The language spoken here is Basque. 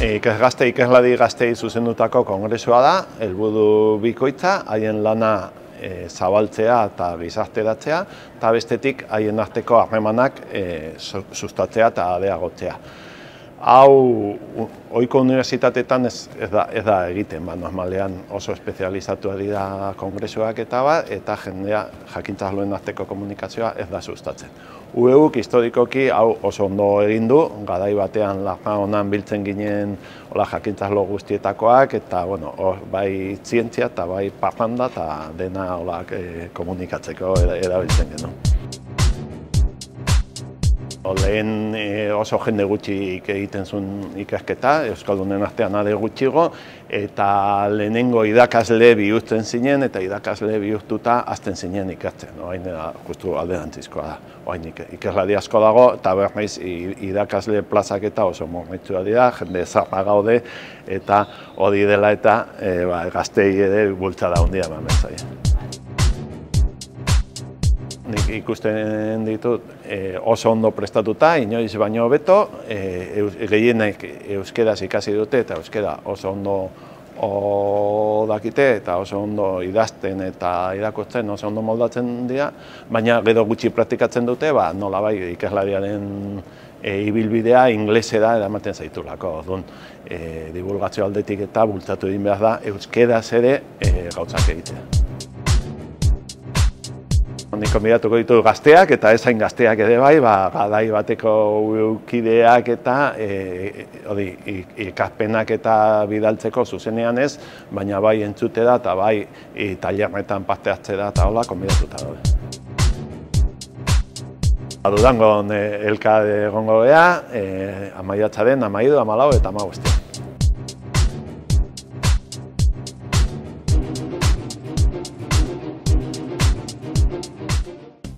Ikeslari gaztei zuzendutako kongresua da, helburu bikoitza, haien lana zabaltzea eta gizarteratzea, eta bestetik haien arteko harremanak sustatzea eta areagotzea. Hau, ohiko unibertsitateetan ez da egiten, normalean oso espezializatua dira kongresuak eta jendea jakintza arloen arteko komunikazioa ez da sustatzen. UEUk historikoki hau oso ondo egin du, garai batean Larra honan biltzen ginen jakintza arlo guztietakoak, eta bai zientzia eta bai parranda eta dena komunikatzeko erabiltzen genuen. Lehen oso jende gutxik egiten zuen ikasketa, euskaldunen artean are gutxigo, eta lehenengo irakasle bihurtzen zinen, eta irakasle bihurtuta hasten zinen ikasten. Orain justu alderantzizkoa da. Orain ikeslari asko dago, eta berriz irakasle plazaketa oso murritzua dira, jende zarra gaude, eta hori dela eta gaztei ere bultzada handia eman behar zaie. Nik ikusten ditut oso ondo prestatuta, inoiz baino hobeto, gehienek euskeraz ikasi dute eta euskera oso ondo dakite eta oso ondo idazten eta irakurtzen oso ondo moldatzen dira, baina gero gutxi praktikatzen dute, nolabait ikeslariaren ibilbidea inglesera eramaten zaitulako. Orduan, divulgazio aldetik eta bultzatu egin behar da euskeraz ere gauzak egitea. Nik konbidatuko ditu gazteak eta ezain gazteak ere bai, garai bateko kideak eta ikaspenak eta bidaltzeko zuzenean ez, baina bai entzutera eta bai tailerretan parte hartzera eta hola konbidatuta daude. Durangon elkar egongo gea, maiatzaren 13, 14 eta 15.